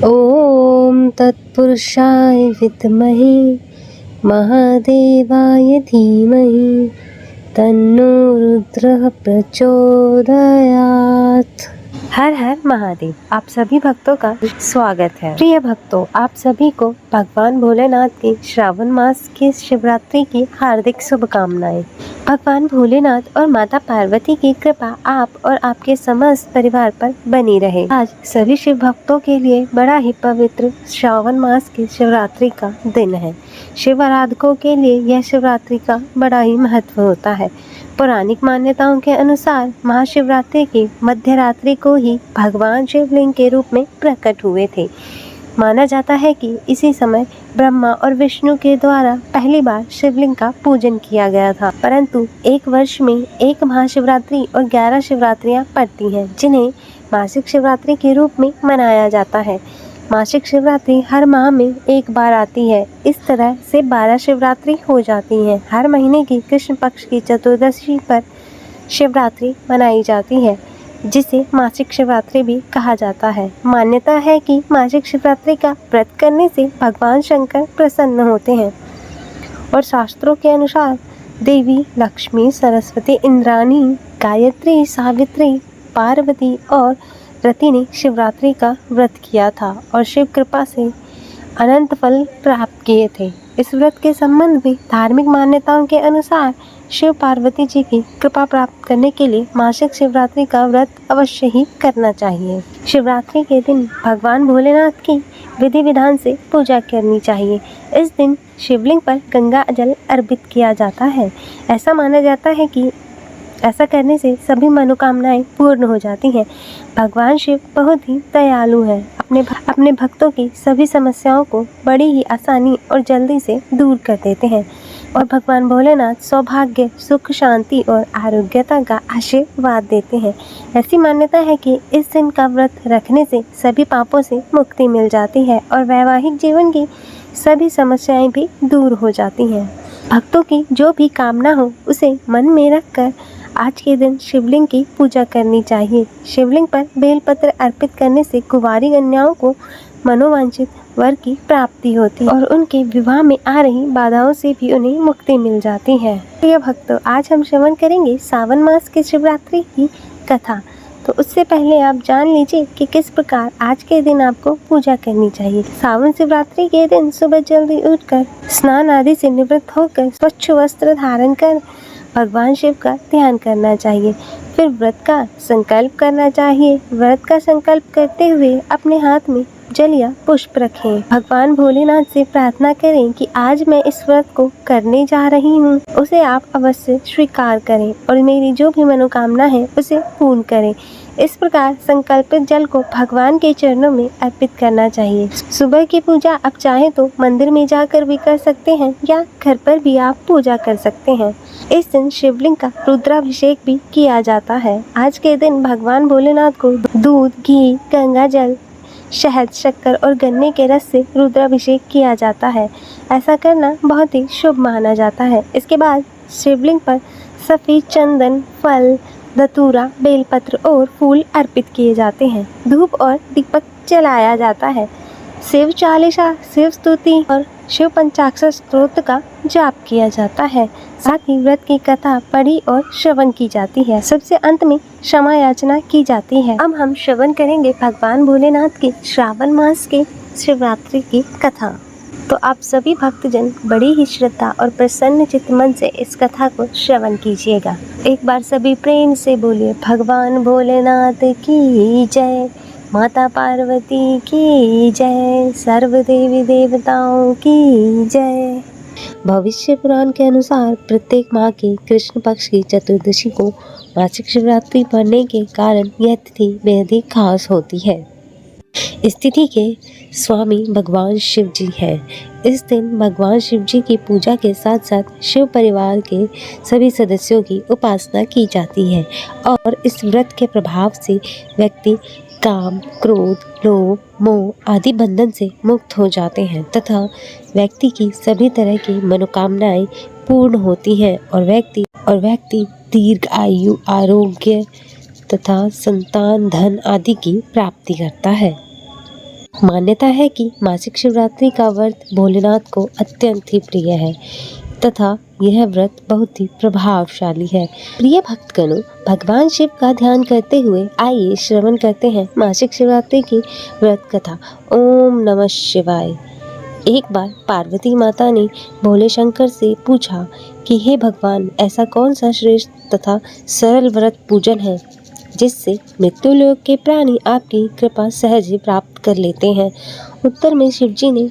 ॐ तत्पुरुषाय विद्महे महादेवाय धीमहि तन्नो रुद्रः प्रचोदयात्। हर हर महादेव। आप सभी भक्तों का स्वागत है। प्रिय भक्तों, आप सभी को भगवान भोलेनाथ के श्रावण मास की शिवरात्रि की हार्दिक शुभकामनाएं। भगवान भोलेनाथ और माता पार्वती की कृपा आप और आपके समस्त परिवार पर बनी रहे। आज सभी शिव भक्तों के लिए बड़ा ही पवित्र श्रावण मास की शिवरात्रि का दिन है। शिव आराधकों के लिए यह शिवरात्रि का बड़ा ही महत्व होता है। पौराणिक मान्यताओं के अनुसार महाशिवरात्रि की मध्य रात्रि को ही भगवान शिवलिंग के रूप में प्रकट हुए थे। माना जाता है कि इसी समय ब्रह्मा और विष्णु के द्वारा पहली बार शिवलिंग का पूजन किया गया था। परंतु एक वर्ष में एक महाशिवरात्रि और 11 शिवरात्रियां पड़ती हैं, जिन्हें मासिक शिवरात्रि के रूप में मनाया जाता है। मासिक शिवरात्रि हर माह में एक बार आती है। इस तरह से 12 शिवरात्रि हो जाती हैं। हर महीने की कृष्ण पक्ष की चतुर्दशी पर शिवरात्रि मनाई जाती है, जिसे मासिक शिवरात्रि भी कहा जाता है। मान्यता है कि मासिक शिवरात्रि का व्रत करने से भगवान शंकर प्रसन्न होते हैं और शास्त्रों के अनुसार देवी लक्ष्मी, सरस्वती, इंद्राणी, गायत्री, सावित्री, पार्वती और रति ने शिवरात्रि का व्रत किया था और शिव कृपा से अनंत फल प्राप्त किए थे। इस व्रत के संबंध में धार्मिक मान्यताओं के अनुसार शिव पार्वती जी की कृपा प्राप्त करने के लिए मासिक शिवरात्रि का व्रत अवश्य ही करना चाहिए। शिवरात्रि के दिन भगवान भोलेनाथ की विधि विधान से पूजा करनी चाहिए। इस दिन शिवलिंग पर गंगा जल अर्पित किया जाता है। ऐसा माना जाता है कि ऐसा करने से सभी मनोकामनाएं पूर्ण हो जाती हैं। भगवान शिव बहुत ही दयालु हैं। अपने भक्तों की सभी समस्याओं को बड़ी ही आसानी और जल्दी से दूर कर देते हैं और भगवान भोलेनाथ सौभाग्य, सुख, शांति और आरोग्यता का आशीर्वाद देते हैं। ऐसी मान्यता है कि इस दिन का व्रत रखने से सभी पापों से मुक्ति मिल जाती है और वैवाहिक जीवन की सभी समस्याएं भी दूर हो जाती हैं। भक्तों की जो भी कामना हो उसे मन में रखकर आज के दिन शिवलिंग की पूजा करनी चाहिए। शिवलिंग पर बेलपत्र अर्पित करने से कुंवारी कन्याओं को मनोवांछित वर की प्राप्ति होती है और उनके विवाह में आ रही बाधाओं से भी उन्हें मुक्ति मिल जाती है। प्रिय भक्तों, आज हम श्रवण करेंगे सावन मास की शिवरात्रि की कथा। तो उससे पहले आप जान लीजिए कि किस प्रकार आज के दिन आपको पूजा करनी चाहिए। सावन शिवरात्रि के दिन सुबह जल्दी उठकर स्नान आदि से निवृत्त होकर स्वच्छ वस्त्र धारण कर भगवान शिव का ध्यान करना चाहिए। फिर व्रत का संकल्प करना चाहिए। व्रत का संकल्प करते हुए अपने हाथ में जल या पुष्प रखें। भगवान भोलेनाथ से प्रार्थना करें कि आज मैं इस व्रत को करने जा रही हूँ, उसे आप अवश्य स्वीकार करें और मेरी जो भी मनोकामना है उसे पूर्ण करें। इस प्रकार संकल्पित जल को भगवान के चरणों में अर्पित करना चाहिए। सुबह की पूजा आप चाहे तो मंदिर में जाकर भी कर सकते हैं या घर पर भी आप पूजा कर सकते हैं। इस दिन शिवलिंग का रुद्राभिषेक भी किया जाता है। आज के दिन भगवान भोलेनाथ को दूध, घी, गंगा जल, शहद, शक्कर और गन्ने के रस से रुद्राभिषेक किया जाता है। ऐसा करना बहुत ही शुभ माना जाता है। इसके बाद शिवलिंग पर सफेद चंदन, फल, धतूरा, बेलपत्र और फूल अर्पित किए जाते हैं। धूप और दीपक जलाया जाता है। शिव चालीसा, शिव स्तुति और शिव पंचाक्षर स्तोत्र का जाप किया जाता है। साथ ही व्रत की कथा पढ़ी और श्रवण की जाती है। सबसे अंत में क्षमा याचना की जाती है। अब हम श्रवण करेंगे भगवान भोलेनाथ के श्रावण मास के शिवरात्रि की कथा। तो आप सभी भक्तजन बड़ी ही श्रद्धा और प्रसन्न चित्त मन से इस कथा को श्रवण कीजिएगा। एक बार सभी प्रेम से बोलिए, भगवान भोलेनाथ की जय, माता पार्वती की जय, सर्व देवी देवताओं की जय। भविष्य पुराण के अनुसार प्रत्येक माह की कृष्ण पक्ष की चतुर्दशी को मासिक शिवरात्रि पड़ने के कारण यह तिथि बेहद ही खास होती है। इस तिथि के स्वामी भगवान शिव जी हैं। इस दिन भगवान शिव जी की पूजा के साथ साथ शिव परिवार के सभी सदस्यों की उपासना की जाती है और इस व्रत के प्रभाव से व्यक्ति काम, क्रोध, लोभ, मोह आदि बंधन से मुक्त हो जाते हैं तथा व्यक्ति की सभी तरह की मनोकामनाएं पूर्ण होती हैं और व्यक्ति दीर्घ आयु, आरोग्य तथा संतान, धन आदि की प्राप्ति करता है। मान्यता है कि मासिक शिवरात्रि का व्रत भोलेनाथ को अत्यंत ही प्रिय है तथा यह व्रत बहुत ही प्रभावशाली है। प्रिय भक्तगणों, भगवान शिव का ध्यान करते हुए आइए श्रवण करते हैं मासिक शिवरात्रि की व्रत कथा। ओम नमः शिवाय। एक बार पार्वती माता ने भोले शंकर से पूछा कि हे भगवान, ऐसा कौन सा श्रेष्ठ तथा सरल व्रत पूजन है जिससे मृत्युलोक के प्राणी आपकी कृपा सहज ही प्राप्त कर लेते हैं। उत्तर में शिवजी ने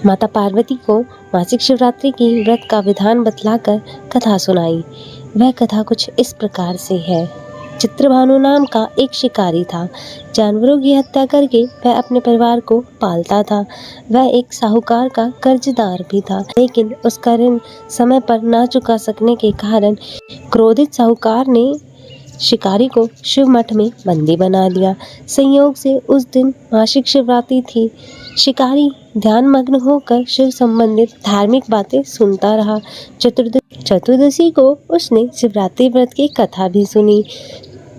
माता पार्वती को मासिक शिवरात्रि की व्रत का विधान बतलाकर कथा सुनाई। वह कथा कुछ इस प्रकार से है। चित्रभानु नाम का एक शिकारी था। जानवरों की हत्या करके वह अपने परिवार को पालता था। वह एक साहूकार का कर्जदार भी था, लेकिन उसका ऋण समय पर ना चुका सकने के कारण क्रोधित साहूकार ने शिकारी को शिव मठ में बंदी बना लिया। संयोग से उस दिन मासिक शिवरात्रि थी। शिकारी ध्यानमग्न होकर शिव संबंधित धार्मिक बातें सुनता रहा। चतुर्दशी को उसने शिवरात्रि व्रत की कथा भी सुनी।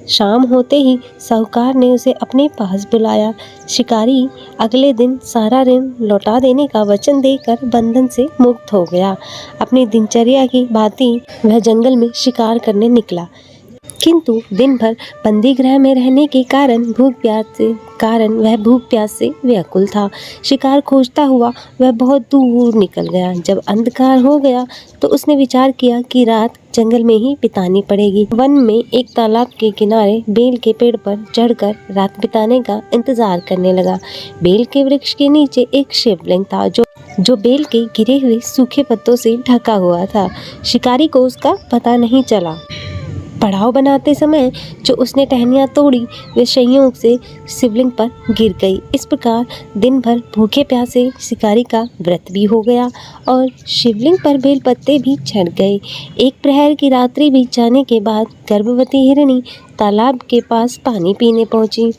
शाम होते ही साहूकार ने उसे अपने पास बुलाया। शिकारी अगले दिन सारा ऋण लौटा देने का वचन देकर बंधन से मुक्त हो गया। अपनी दिनचर्या की भांति वह जंगल में शिकार करने निकला, किंतु दिन भर बंदी गृह में रहने के कारण वह भूख प्यास से व्याकुल था। शिकार खोजता हुआ वह बहुत दूर निकल गया। जब अंधकार हो गया तो उसने विचार किया कि रात जंगल में ही बितानी पड़ेगी। वन में एक तालाब के किनारे बेल के पेड़ पर चढ़कर रात बिताने का इंतजार करने लगा। बेल के वृक्ष के नीचे एक शिवलिंग था जो बेल के गिरे हुए सूखे पत्तों से ढका हुआ था। शिकारी को उसका पता नहीं चला। पड़ाव बनाते समय जो उसने टहनियाँ तोड़ी वे संयोग से शिवलिंग पर गिर गई। इस प्रकार दिन भर भूखे प्यासे शिकारी का व्रत भी हो गया और शिवलिंग पर बेल पत्ते भी झड़ गए। एक प्रहर की रात्रि बीत जाने के बाद गर्भवती हिरनी तालाब के पास पानी पीने पहुंची।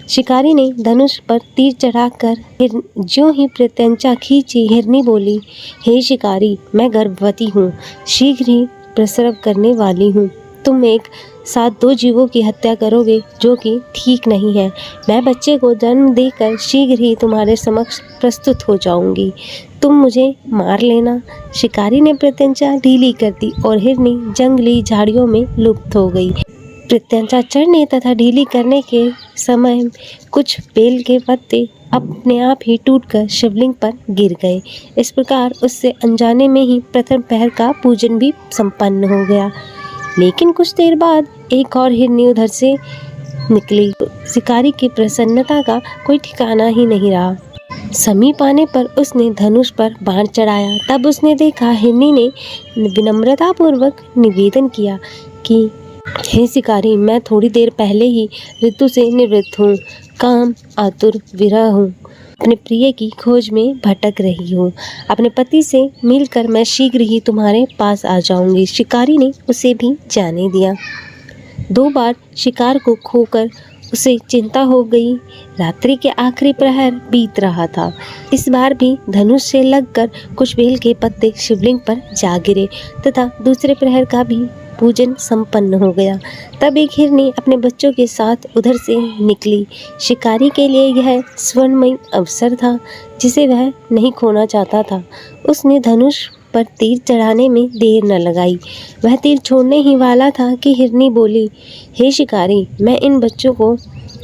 शिकारी ने धनुष पर तीर चढ़ाकर ज्यों ही प्रत्यंचा खींची, हिरनी बोली, हे शिकारी, मैं गर्भवती हूँ, शीघ्र ही प्रसव करने वाली हूँ। तुम एक साथ दो जीवों की हत्या करोगे जो कि ठीक नहीं है। मैं बच्चे को जन्म देकर शीघ्र ही तुम्हारे समक्ष प्रस्तुत हो जाऊंगी, तुम मुझे मार लेना। शिकारी ने प्रत्यंचा ढीली कर दी और हिरनी जंगली झाड़ियों में लुप्त हो गई। प्रत्यंचा चढ़ने तथा ढीली करने के समय कुछ बेल के पत्ते अपने आप ही टूटकर शिवलिंग पर गिर गए। इस प्रकार उससे अनजाने में ही प्रथम पहर का पूजन भी संपन्न हो गया। लेकिन कुछ देर बाद एक और हिरनी उधर से निकली। शिकारी की प्रसन्नता का कोई ठिकाना ही नहीं रहा। समीप आने पर उसने धनुष पर बाण चढ़ाया। तब उसने देखा हिरनी ने विनम्रता पूर्वक निवेदन किया कि हे शिकारी, मैं थोड़ी देर पहले ही ऋतु से निवृत्त हूँ, काम आतुर विरह हूँ, अपने प्रिय की खोज में भटक रही हूँ। अपने पति से मिलकर मैं शीघ्र ही तुम्हारे पास आ जाऊंगी। शिकारी ने उसे भी जाने दिया। 2 बार शिकार को खोकर उसे चिंता हो गई। रात्रि के आखिरी प्रहर बीत रहा था। इस बार भी धनुष से लगकर कुछ बेल के पत्ते शिवलिंग पर जा गिरे तथा दूसरे प्रहर का भी पूजन संपन्न हो गया। तब एक हिरनी अपने बच्चों के साथ उधर से निकली। शिकारी के लिए यह स्वर्णमय अवसर था जिसे वह नहीं खोना चाहता था। उसने धनुष पर तीर चढ़ाने में देर न लगाई। वह तीर छोड़ने ही वाला था कि हिरनी बोली, हे शिकारी, मैं इन बच्चों को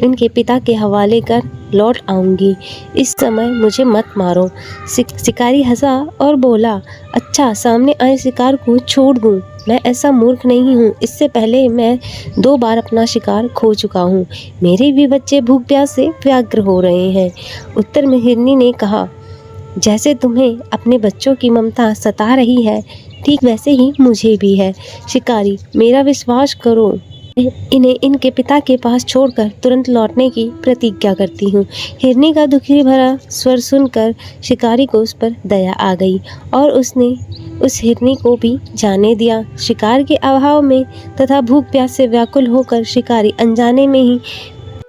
इनके पिता के हवाले कर लौट आऊंगी, इस समय मुझे मत मारो। शिकारी हंसा और बोला, अच्छा, सामने आए शिकार को छोड़ दूं? मैं ऐसा मूर्ख नहीं हूँ। इससे पहले मैं 2 बार अपना शिकार खो चुका हूँ। मेरे भी बच्चे भूख प्यास से व्यग्र हो रहे हैं। उत्तर में हिरनी ने कहा, जैसे तुम्हें अपने बच्चों की ममता सता रही है, ठीक वैसे ही मुझे भी है। शिकारी, मेरा विश्वास करो, इन्हें इनके पिता के पास छोड़कर तुरंत लौटने की प्रतिज्ञा करती हूँ। हिरनी का दुखी भरा स्वर सुनकर शिकारी को उस पर दया आ गई और उसने उस हिरनी को भी जाने दिया। शिकार के अभाव में तथा भूख प्यास से व्याकुल होकर शिकारी अनजाने में ही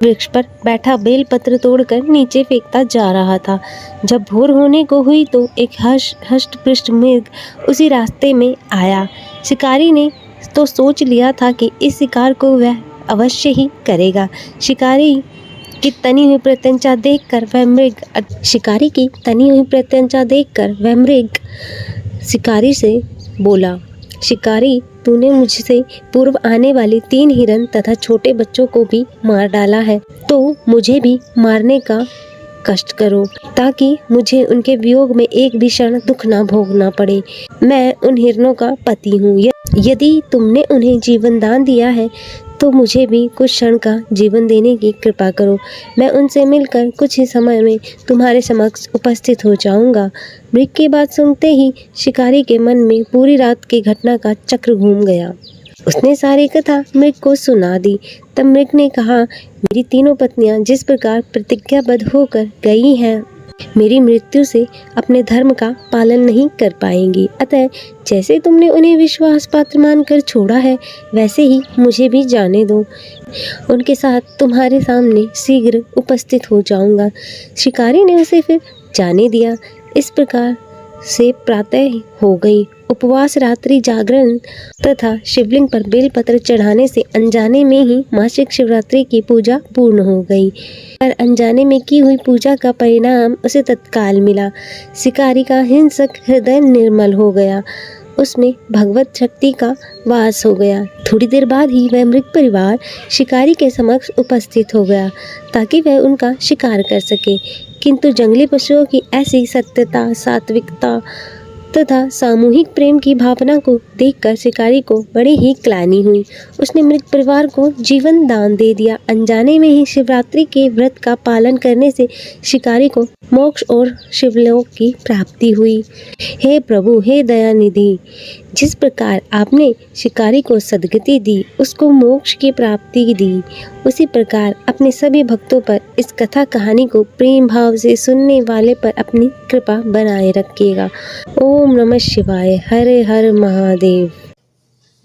वृक्ष पर बैठा बेलपत्र तोड़कर नीचे फेंकता जा रहा था। जब भोर होने को हुई तो एक हष्ट-पुष्ट मृग उसी रास्ते में आया। शिकारी ने तो सोच लिया था कि इस शिकार को वह अवश्य ही करेगा। शिकारी की तनी हुई प्रत्यंचा देखकर वह मृग शिकारी की तनी हुई प्रत्यंचा देखकर वह मृग शिकारी से बोला, शिकारी, तूने मुझसे पूर्व आने वाले 3 हिरन तथा छोटे बच्चों को भी मार डाला है, तो मुझे भी मारने का कष्ट करो, ताकि मुझे उनके वियोग में एक भी क्षण दुख ना भोगना पड़े। मैं उन हिरनों का पति हूँ। यदि तुमने उन्हें जीवन दान दिया है तो मुझे भी कुछ क्षण का जीवन देने की कृपा करो। मैं उनसे मिलकर कुछ ही समय में तुम्हारे समक्ष उपस्थित हो जाऊंगा। मृग की बात सुनते ही शिकारी के मन में पूरी रात की घटना का चक्र घूम गया। उसने सारी कथा मृग को सुना दी। तब मृग ने कहा, मेरी तीनों पत्नियां जिस प्रकार प्रतिज्ञाबद्ध होकर गई हैं, मेरी मृत्यु से अपने धर्म का पालन नहीं कर पाएंगी। अतः जैसे तुमने उन्हें विश्वास पात्र मानकर छोड़ा है, वैसे ही मुझे भी जाने दो। उनके साथ तुम्हारे सामने शीघ्र उपस्थित हो जाऊंगा। शिकारी ने उसे फिर जाने दिया। इस प्रकार से प्रातः हो गई। उपवास, रात्रि जागरण तथा शिवलिंग पर बेलपत्र चढ़ाने से अनजाने में ही मासिक शिवरात्रि की पूजा पूर्ण हो गई। पर अनजाने में की हुई पूजा का परिणाम उसे तत्काल मिला। शिकारी का हिंसक हृदय निर्मल हो गया, उसमें भगवत शक्ति का वास हो गया। थोड़ी देर बाद ही वह मृग परिवार शिकारी के समक्ष उपस्थित हो गया, ताकि वह उनका शिकार कर सके। किंतु जंगली पशुओं की ऐसी सत्यता, सात्विकता तथा सामूहिक प्रेम की भावना को देखकर शिकारी को बड़ी ही ग्लानि हुई। उसने मृग परिवार को जीवन दान दे दिया। अनजाने में ही शिवरात्रि के व्रत का पालन करने से शिकारी को मोक्ष और शिवलोक की प्राप्ति हुई। हे प्रभु, हे दयानिधि, जिस प्रकार आपने शिकारी को सद्गति दी, उसको मोक्ष की प्राप्ति दी, उसी प्रकार अपने सभी भक्तों पर इस कथा कहानी को प्रेम भाव से सुनने वाले पर अपनी कृपा बनाए रखिएगा। ओम नमः शिवाय। हरे हर महादेव।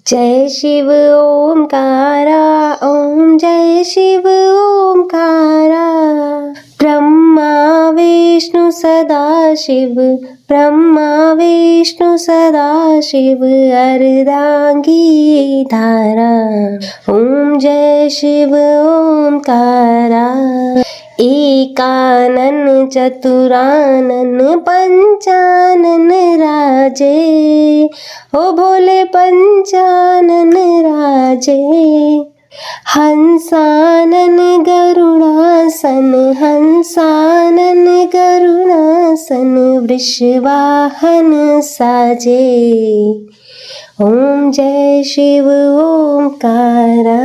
जय शिव ओमकारा, ओम जय शिव ओमकारा। ब्रह्मा विष्णु सदा शिव, ब्रह्मा विष्णु सदा शिव, अर्धांगी धारा। ओम जय शिव ओमकारा। एकानन चतुरानन पंचानन राजे, ओ भोले पंचानन राजे। हंसानन गरुड़ासन, हंसानन गरुड़ासन, वृषवाहन साजे। ओम जय शिव ओमकारा।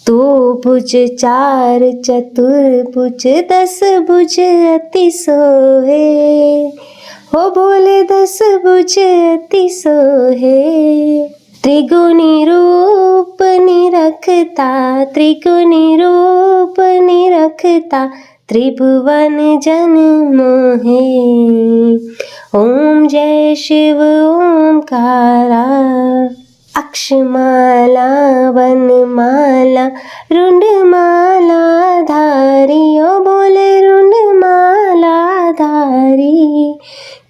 2 भुज 4 चतुर्भुज, 10 भुज अति सोहे, हो भोले 10 भुज अति सोहे। त्रिगुणी रूप निरखता, त्रिगुणी रूप निरखता, त्रिभुवन जन मोहे। ओम जय शिव ओमकारा। अक्षमाला वनमाला रुंडमाला धारी, ओ बोले रुंडमाला धारी।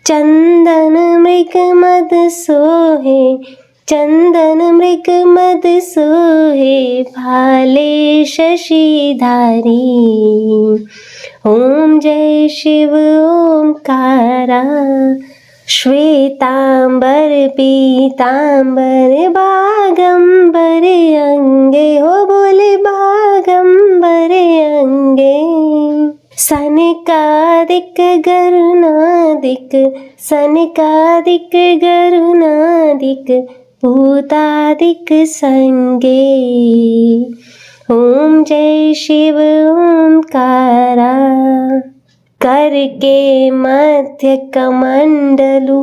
चंदन मृग मद सोहे, चंदन मृग मद सोहे, भाले शशिधारी। ओम जय शिव ओमकारा। श्वेतांबर पीतांबर बागंबर अंगे, हो बोले बागंबर अंगे। सनकादिक गरुनादिक, सनकादिक गरुनादिक, भूतादिक संगे। ओम जय शिव ओमकारा। करके मध्य कमंडलु,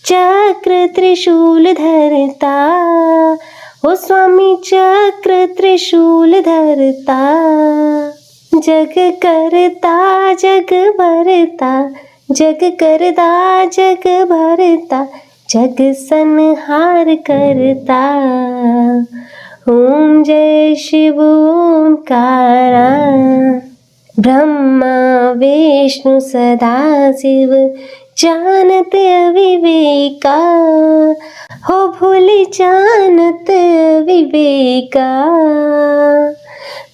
चक्र त्रिशूल धरता, ओ स्वामी चक्र त्रिशूल धरता। जग करता जग भरता, जग करता जग भरता, जग संहार करता। ओम जय शिव ओमकारा। ब्रह्मा विष्णु सदा शिव, जानत अविवेका, हो भोले जानत अविवेका।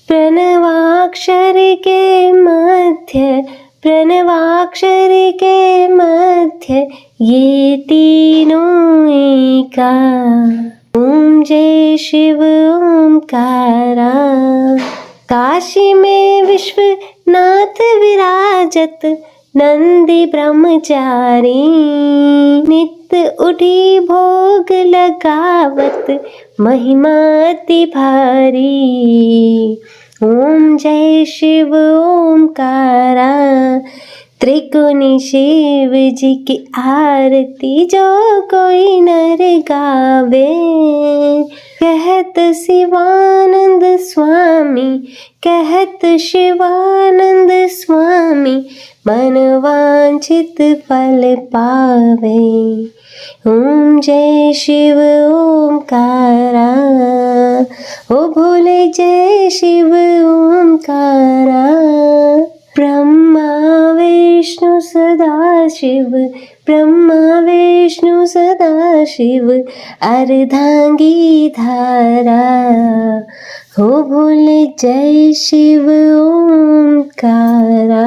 प्रणवाक्षर के मध्य, प्रणवाक्षर के मध्य ये तीनों एका। ओम जय शिव ओमकारा। काशी में विश्वनाथ विराजत, नंदी ब्रह्मचारी। नित्य उठी भोग लगावत, महिमा अति भारी। ओम जय शिव ओमकारा। त्रिकोणी शिव जी की आरती जो कोई नर गावे। कहत शिवानंद स्वामी, कहत शिवानंद स्वामी, मन वांछित फल पावे। ओम जय शिव ओमकारा। ओ भोले जय शिव ओमकारा। ब्रह्मा विष्णु सदा शिव, ब्रह्मा विष्णु सदा शिव, अर्धांगी धारा। हो भोले जय शिव ओमकारा।